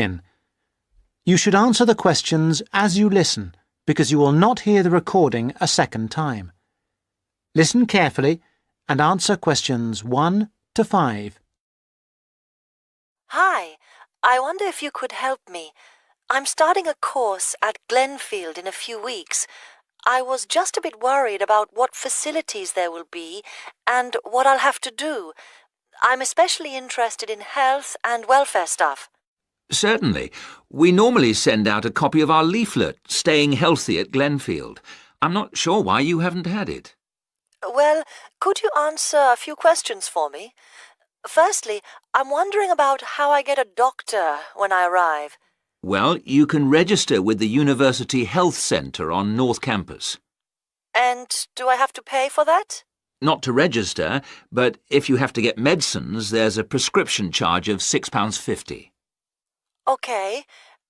In. You should answer the questions as you listen, because you will not hear the recording a second time. Listen carefully and answer questions 1 to 5. Hi, I wonder if you could help me. I'm starting a course at Glenfield in a few weeks. I was just a bit worried about what facilities there will be and what I'll have to do. I'm especially interested in health and welfare stuff. Certainly. We normally send out a copy of our leaflet, Staying Healthy at Glenfield. I'm not sure why you haven't had it. Well, could you answer a few questions for me? Firstly, I'm wondering about how I get a doctor when I arrive. Well, you can register with the University Health Centre on North Campus. And do I have to pay for that? Not to register, but if you have to get medicines, there's a prescription charge of £6.50. Okay.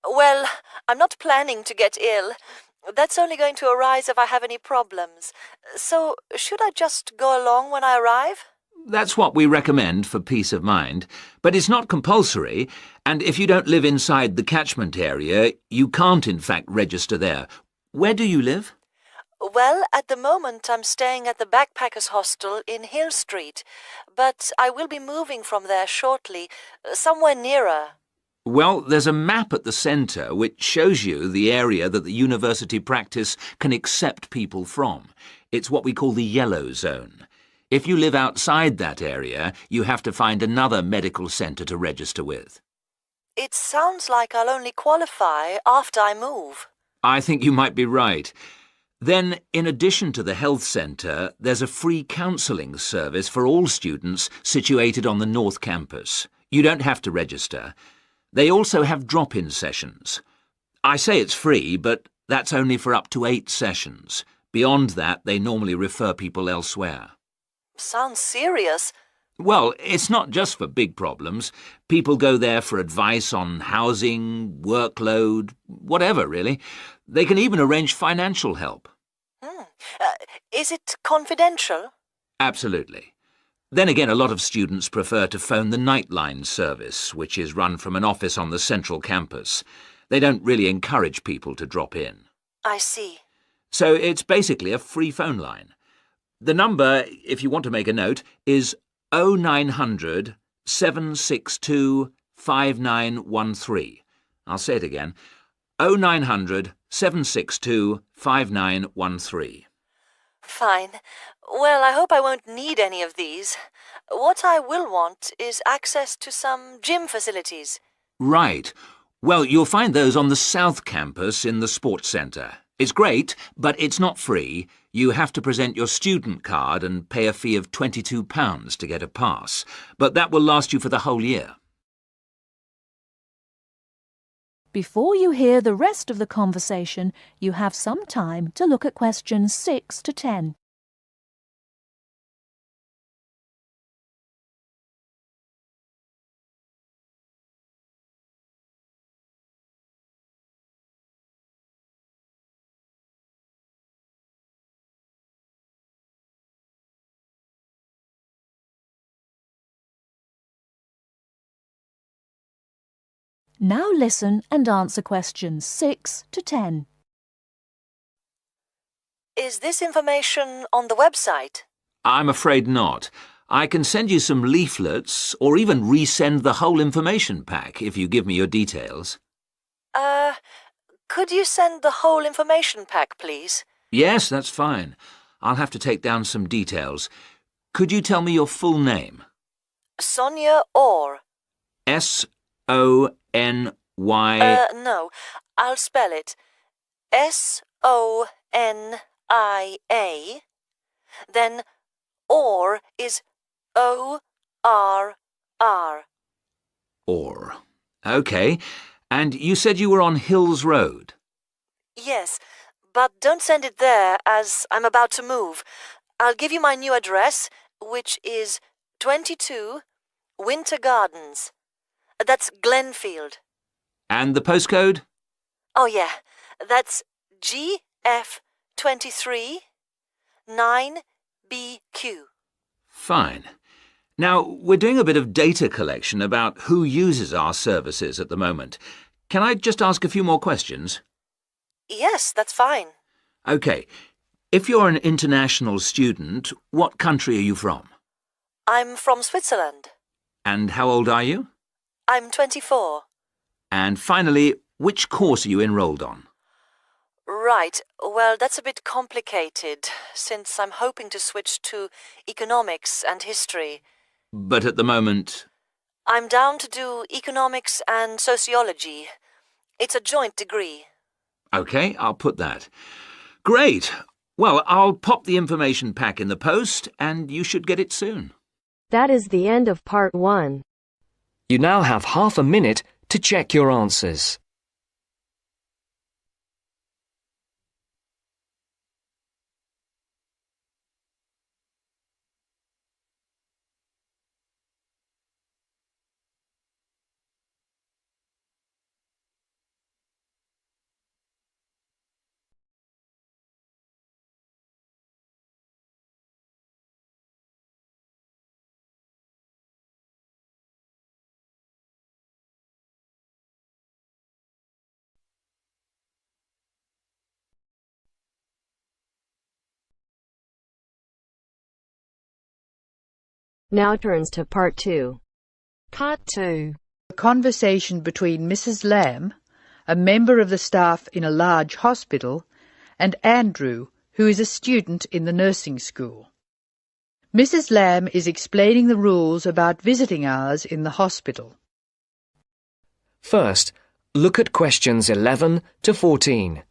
Well, I'm not planning to get ill. That's only going to arise if I have any problems. So, should I just go along when I arrive? That's what we recommend for peace of mind, but it's not compulsory, and if you don't live inside the catchment area, you can't in fact register there. Where do you live? Well, at the moment I'm staying at the Backpackers Hostel in Hill Street, but I will be moving from there shortly, somewhere nearer. Well, there's a map at the centre which shows you the area that the university practice can accept people from. It's what we call the yellow zone. If you live outside that area, you have to find another medical centre to register with. It sounds like I'll only qualify after I move. I think you might be right. Then, in addition to the health centre, there's a free counselling service for all students situated on the North Campus. You don't have to register. They also have drop-in sessions. I say it's free, but that's only for up to 8 sessions. Beyond that, they normally refer people elsewhere. Sounds serious. Well, it's not just for big problems. People go there for advice on housing, workload, whatever, really. They can even arrange financial help. Is it confidential? Absolutely. Then again, a lot of students prefer to phone the Nightline service, which is run from an office on the central campus. They don't really encourage people to drop in. I see. So it's basically a free phone line. The number, if you want to make a note, is 0900 762 5913. I'll say it again. 0900 762 5913. Fine. Well, I hope I won't need any of these. What I will want is access to some gym facilities. Right. Well, you'll find those on the South Campus in the Sports Centre. It's great, but it's not free. You have to present your student card and pay a fee of £22 to get a pass. But that will last you for the whole year. Before you hear the rest of the conversation, you have some time to look at questions 6 to 10. Now listen and answer questions 6 to 10. Is this information on the website? I'm afraid not. I can send you some leaflets or even resend the whole information pack if you give me your details. Could you send the whole information pack, please? Yes, that's fine. I'll have to take down some details. Could you tell me your full name? Sonia Orr. S-O-N-Y... No, I'll spell it. S-O-N-I-A. Then Orr is O-R-R. Orr. OK. And you said you were on Hills Road? Yes, but don't send it there as I'm about to move. I'll give you my new address, which is 22 Winter Gardens. That's Glenfield. And the postcode? Oh, yeah. That's GF23 9BQ. Fine. Now, we're doing a bit of data collection about who uses our services at the moment. Can I just ask a few more questions? Yes, that's fine. OK. If you're an international student, what country are you from? I'm from Switzerland. And how old are you? I'm 24. And finally, which course are you enrolled on? Right. Well, that's a bit complicated, since I'm hoping to switch to economics and history. But at the moment... I'm down to do economics and sociology. It's a joint degree. OK, I'll put that. Great. Well, I'll pop the information pack in the post, and you should get it soon. That is the end of part 1. You now have half a minute to check your answers. Now turns to part 2. Part 2. A conversation between Mrs. Lamb, a member of the staff in a large hospital, and Andrew, who is a student in the nursing school. Mrs. Lamb is explaining the rules about visiting hours in the hospital. First, look at questions 11 to 14.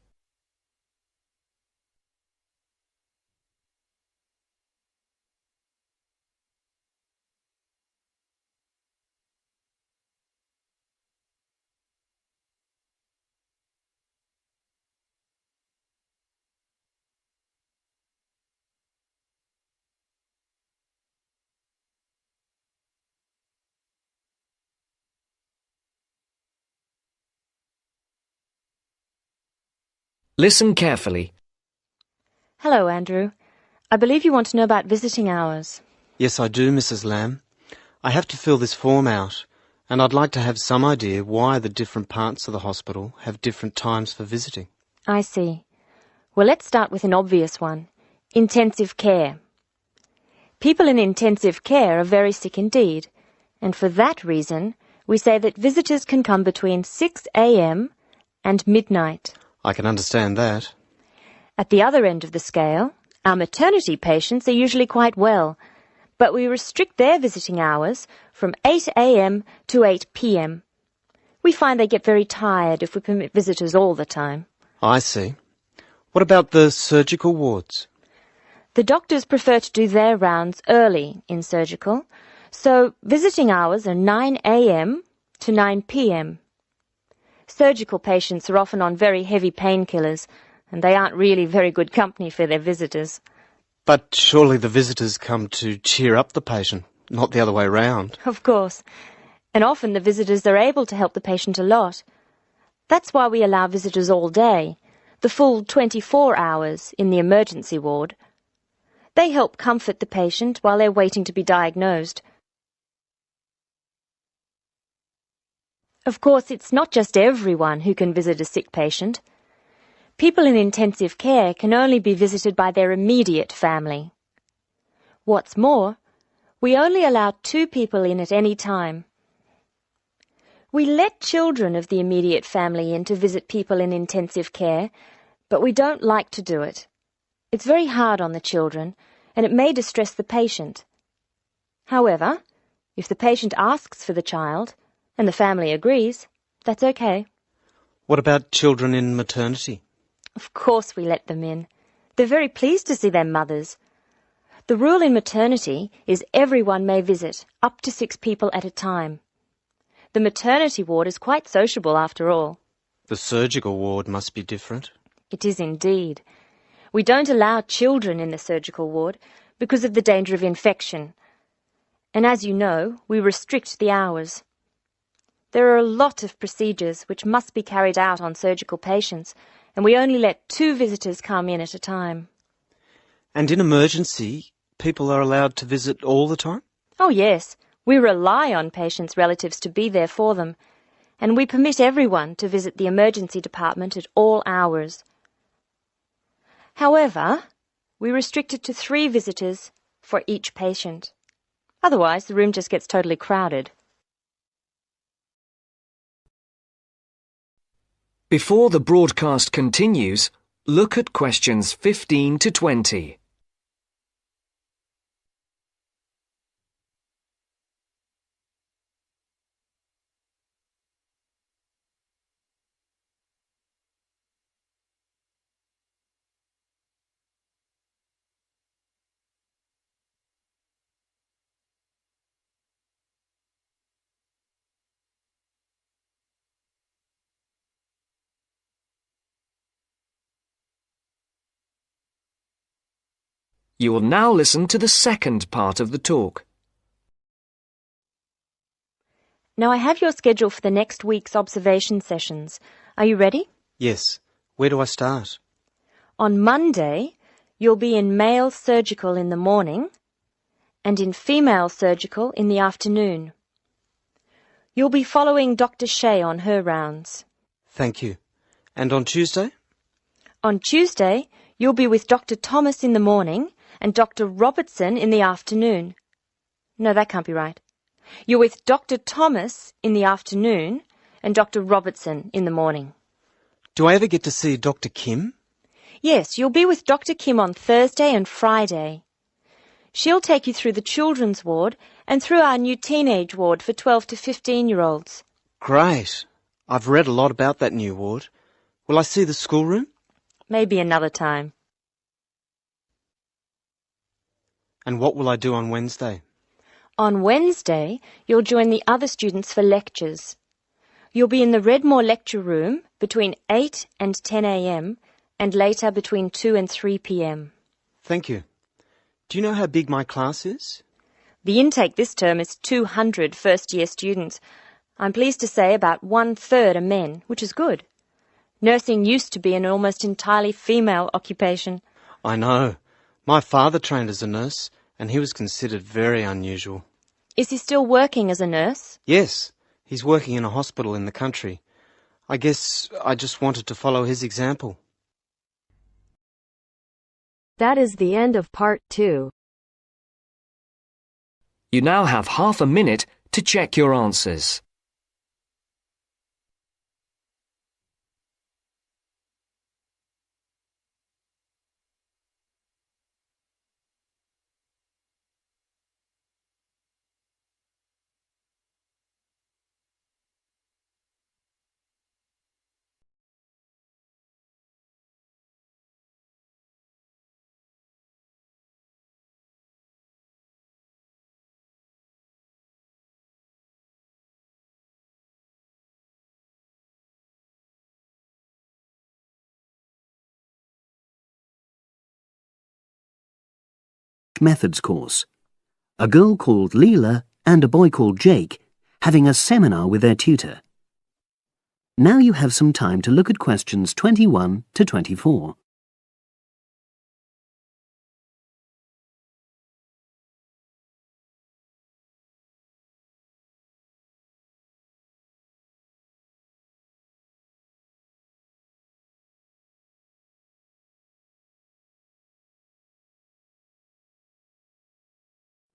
Listen carefully. Hello, Andrew. I believe you want to know about visiting hours. Yes, I do, Mrs. Lamb. I have to fill this form out, and I'd like to have some idea why the different parts of the hospital have different times for visiting. I see. Well, let's start with an obvious one. Intensive care. People in intensive care are very sick indeed, and for that reason, we say that visitors can come between 6 a.m. and midnight. I can understand that. At the other end of the scale, our maternity patients are usually quite well, but we restrict their visiting hours from 8 a.m. to 8 p.m. We find they get very tired if we permit visitors all the time. I see. What about the surgical wards? The doctors prefer to do their rounds early in surgical, so visiting hours are 9 a.m. to 9 p.m. Surgical patients are often on very heavy painkillers, and they aren't really very good company for their visitors. But surely the visitors come to cheer up the patient, not the other way round. Of course. And often the visitors are able to help the patient a lot. That's why we allow visitors all day, the full 24 hours in the emergency ward. They help comfort the patient while they're waiting to be diagnosed. Of course, it's not just everyone who can visit a sick patient. People in intensive care can only be visited by their immediate family. What's more, we only allow 2 people in at any time. We let children of the immediate family in to visit people in intensive care, but we don't like to do it. It's very hard on the children, and it may distress the patient. However, if the patient asks for the child, and the family agrees, that's okay. What about children in maternity? Of course we let them in. They're very pleased to see their mothers. The rule in maternity is everyone may visit, up to 6 people at a time. The maternity ward is quite sociable after all. The surgical ward must be different. It is indeed. We don't allow children in the surgical ward because of the danger of infection. And as you know, we restrict the hours. There are a lot of procedures which must be carried out on surgical patients, and we only let 2 visitors come in at a time. And in emergency, people are allowed to visit all the time? Oh yes, we rely on patients' relatives to be there for them, and we permit everyone to visit the emergency department at all hours. However, we restrict it to 3 visitors for each patient. Otherwise, the room just gets totally crowded. Before the broadcast continues, look at questions 15 to 20. You will now listen to the second part of the talk. Now I have your schedule for the next week's observation sessions. Are you ready? Yes. Where do I start? On Monday, you'll be in male surgical in the morning and in female surgical in the afternoon. You'll be following Dr. Shea on her rounds. Thank you. And on Tuesday? On Tuesday, you'll be with Dr. Thomas in the morning and Dr. Robertson in the afternoon. No, that can't be right. You're with Dr. Thomas in the afternoon and Dr. Robertson in the morning. Do I ever get to see Dr. Kim? Yes, you'll be with Dr. Kim on Thursday and Friday. She'll take you through the children's ward and through our new teenage ward for 12 to 15-year-olds. Great. I've read a lot about that new ward. Will I see the schoolroom? Maybe another time. And what will I do on Wednesday? On Wednesday, you'll join the other students for lectures. You'll be in the Redmore lecture room between 8 and 10 a.m. and later between 2 and 3 p.m. Thank you. Do you know how big my class is? The intake this term is 200 first-year students. I'm pleased to say about 1/3 are men, which is good. Nursing used to be an almost entirely female occupation. I know. My father trained as a nurse, and he was considered very unusual. Is he still working as a nurse? Yes, he's working in a hospital in the country. I guess I just wanted to follow his example. That is the end of part 2. You now have half a minute to check your answers. Methods course. A girl called Leela and a boy called Jake having a seminar with their tutor. Now you have some time to look at questions 21 to 24.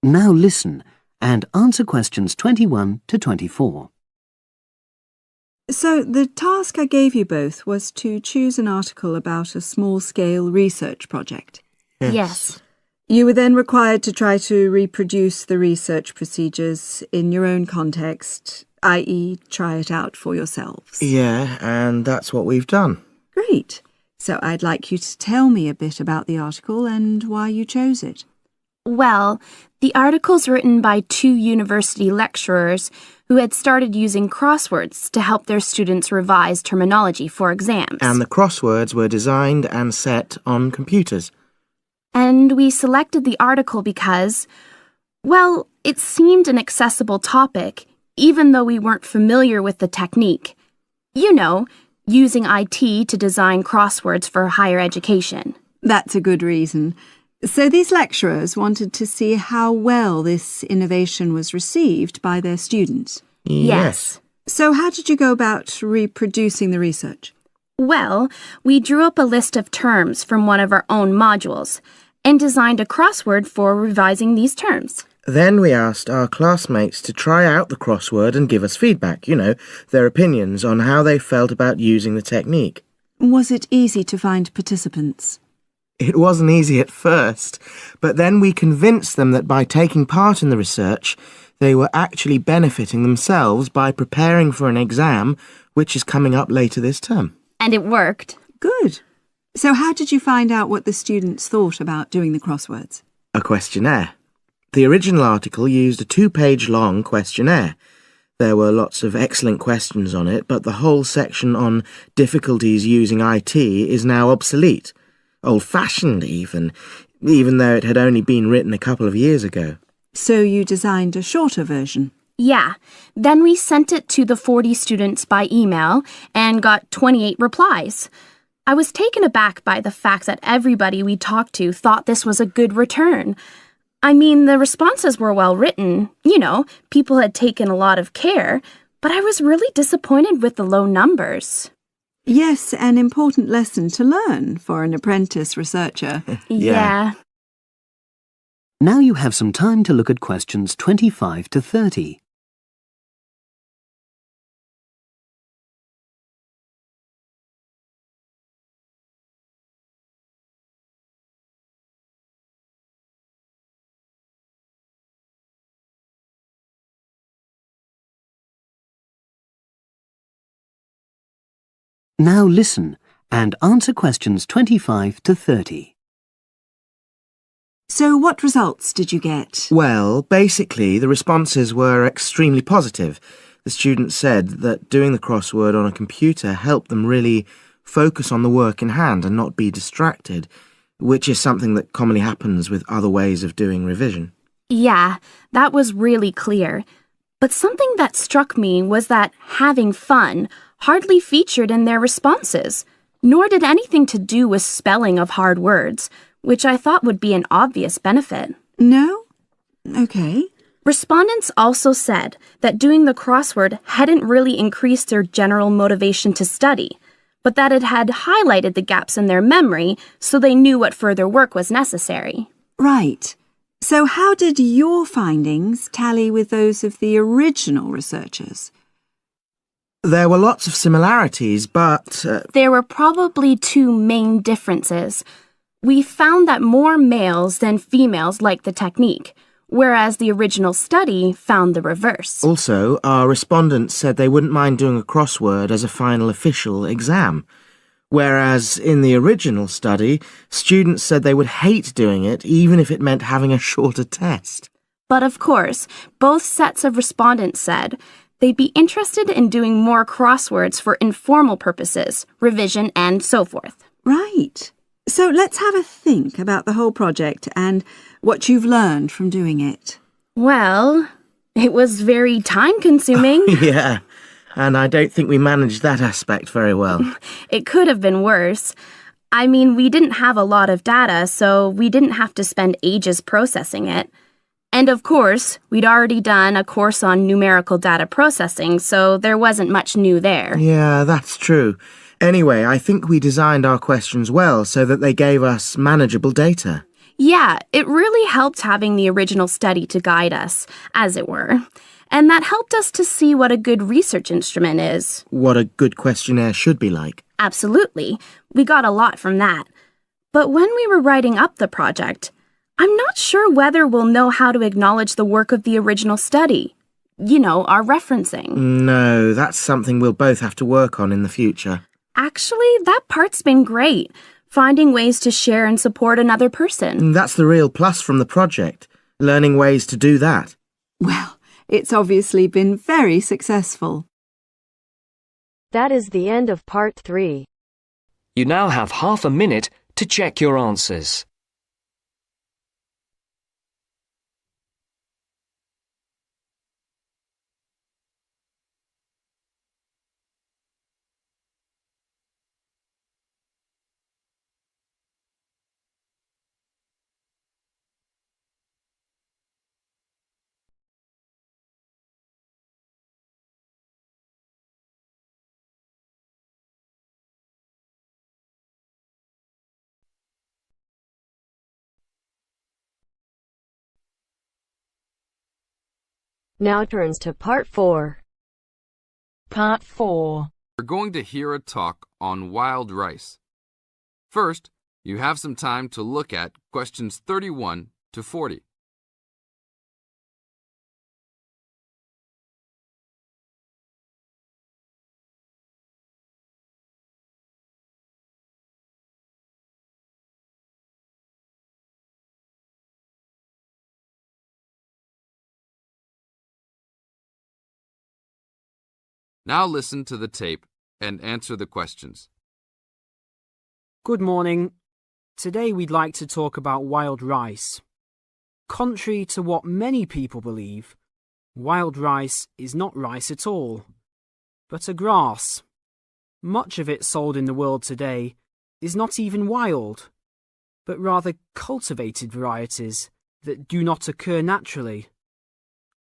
Now listen and answer questions 21 to 24. So the task I gave you both was to choose an article about a small-scale research project. Yes. You were then required to try to reproduce the research procedures in your own context, i.e. try it out for yourselves. Yeah, and that's what we've done. Great. So I'd like you to tell me a bit about the article and why you chose it. Well, the article's written by 2 university lecturers who had started using crosswords to help their students revise terminology for exams. And the crosswords were designed and set on computers. And we selected the article because, well, it seemed an accessible topic, even though we weren't familiar with the technique. You know, using IT to design crosswords for higher education. That's a good reason. So these lecturers wanted to see how well this innovation was received by their students? Yes. So how did you go about reproducing the research? Well, we drew up a list of terms from one of our own modules and designed a crossword for revising these terms. Then we asked our classmates to try out the crossword and give us feedback, their opinions on how they felt about using the technique. Was it easy to find participants? It wasn't easy at first, but then we convinced them that by taking part in the research, they were actually benefiting themselves by preparing for an exam which is coming up later this term. And it worked. Good. So how did you find out what the students thought about doing the crosswords? A questionnaire. The original article used a 2-page long questionnaire. There were lots of excellent questions on it, but the whole section on difficulties using IT is now obsolete. Old-fashioned even though it had only been written a couple of years ago. So you designed a shorter version? Yeah. Then we sent it to the 40 students by email and got 28 replies. I was taken aback by the fact that everybody we talked to thought this was a good return. I mean, the responses were well written. People had taken a lot of care, but I was really disappointed with the low numbers. Yes, an important lesson to learn for an apprentice researcher. Yeah. Now you have some time to look at questions 25 to 30. Now listen and answer questions 25 to 30. So what results did you get? Well, basically, the responses were extremely positive. The students said that doing the crossword on a computer helped them really focus on the work in hand and not be distracted, which is something that commonly happens with other ways of doing revision. Yeah, that was really clear. But something that struck me was that having fun hardly featured in their responses, nor did anything to do with spelling of hard words, which I thought would be an obvious benefit. No? Okay. Respondents also said that doing the crossword hadn't really increased their general motivation to study, but that it had highlighted the gaps in their memory so they knew what further work was necessary. Right. So how did your findings tally with those of the original researchers? There were lots of similarities, but... There were probably two main differences. We found that more males than females liked the technique, whereas the original study found the reverse. Also, our respondents said they wouldn't mind doing a crossword as a final official exam, whereas in the original study, students said they would hate doing it even if it meant having a shorter test. But of course, both sets of respondents said they'd be interested in doing more crosswords for informal purposes, revision, and so forth. Right. So let's have a think about the whole project and what you've learned from doing it. Well, it was very time-consuming. Yeah, and I don't think we managed that aspect very well. It could have been worse. I mean, we didn't have a lot of data, so we didn't have to spend ages processing it. And of course, we'd already done a course on numerical data processing, so there wasn't much new there. Yeah, that's true. Anyway, I think we designed our questions well so that they gave us manageable data. Yeah, it really helped having the original study to guide us, as it were. And that helped us to see what a good research instrument is. What a good questionnaire should be like. Absolutely. We got a lot from that. But when we were writing up the project, I'm not sure whether we'll know how to acknowledge the work of the original study. Our referencing. No, that's something we'll both have to work on in the future. Actually, that part's been great. Finding ways to share and support another person. That's the real plus from the project. Learning ways to do that. Well, it's obviously been very successful. That is the end of part 3. You now have half a minute to check your answers. Now turns to Part 4. Part 4. We're going to hear a talk on wild rice. First, you have some time to look at questions 31 to 40. Now listen to the tape and answer the questions. Good morning. Today we'd like to talk about wild rice. Contrary to what many people believe, wild rice is not rice at all, but a grass. Much of it sold in the world today is not even wild, but rather cultivated varieties that do not occur naturally.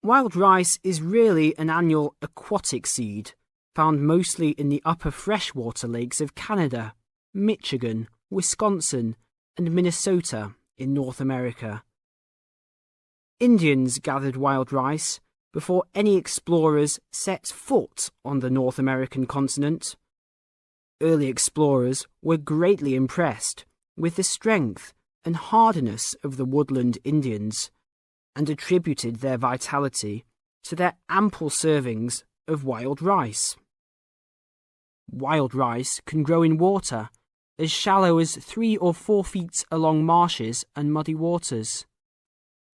Wild rice is really an annual aquatic seed found mostly in the upper freshwater lakes of Canada, Michigan, Wisconsin, and Minnesota in North America. Indians gathered wild rice before any explorers set foot on the North American continent. Early explorers were greatly impressed with the strength and hardiness of the woodland Indians, and attributed their vitality to their ample servings of wild rice. Wild rice can grow in water as shallow as 3 or 4 feet along marshes and muddy waters.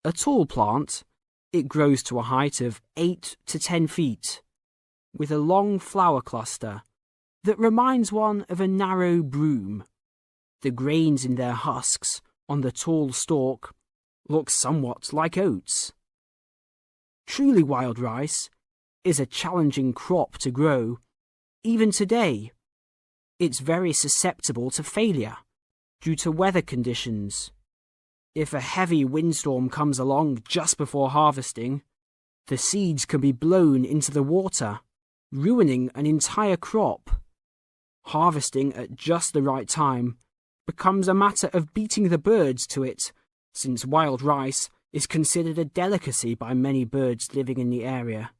A tall plant, it grows to a height of 8 to 10 feet, with a long flower cluster that reminds one of a narrow broom. The grains in their husks on the tall stalk look somewhat like oats. Truly wild rice is a challenging crop to grow. Even today, it's very susceptible to failure due to weather conditions. If a heavy windstorm comes along just before harvesting, the seeds can be blown into the water, ruining an entire crop. Harvesting at just the right time becomes a matter of beating the birds to it, since wild rice is considered a delicacy by many birds living in the area.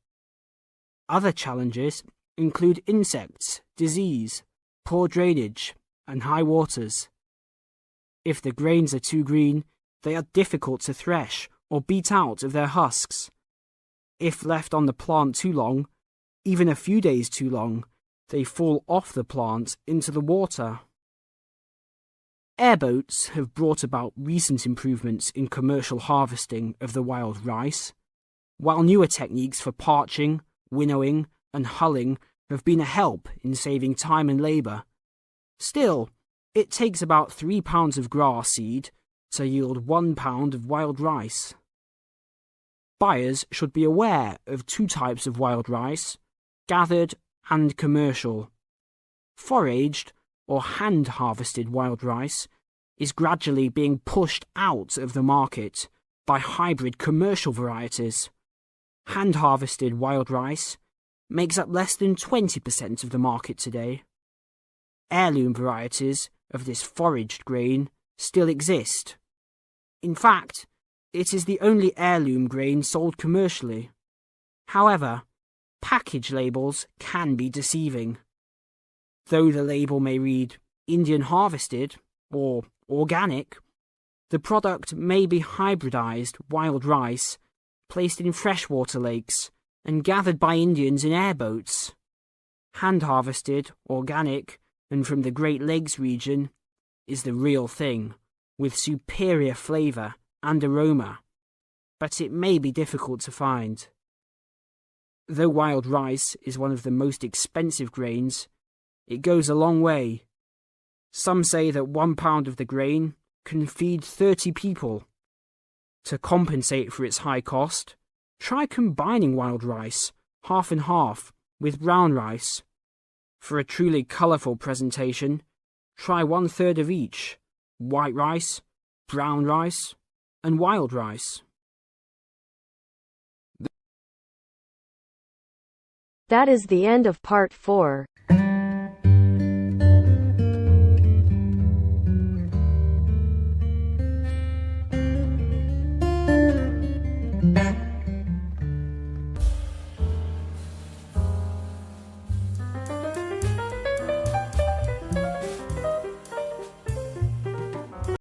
Other challenges include insects, disease, poor drainage, and high waters. If the grains are too green, they are difficult to thresh or beat out of their husks. If left on the plant too long, even a few days too long, they fall off the plant into the water. Airboats have brought about recent improvements in commercial harvesting of the wild rice, while newer techniques for parching, winnowing, and hulling have been a help in saving time and labour. Still, it takes about 3 pounds of grass seed to yield 1 pound of wild rice. Buyers should be aware of 2 types of wild rice, gathered and commercial. Foraged or hand-harvested wild rice is gradually being pushed out of the market by hybrid commercial varieties. Hand-harvested wild rice makes up less than 20% of the market today. Heirloom varieties of this foraged grain still exist. In fact, it is the only heirloom grain sold commercially. However, package labels can be deceiving. Though the label may read Indian harvested or organic, the product may be hybridized wild rice placed in freshwater lakes and gathered by Indians in airboats. Hand-harvested, organic, and from the Great Lakes region is the real thing, with superior flavour and aroma, but it may be difficult to find. Though wild rice is one of the most expensive grains, it goes a long way. Some say that 1 pound of the grain can feed 30 people. To compensate for its high cost, try combining wild rice, half and half, with brown rice. For a truly colourful presentation, try 1/3 of each: white rice, brown rice, and wild rice. That is the end of Part 4.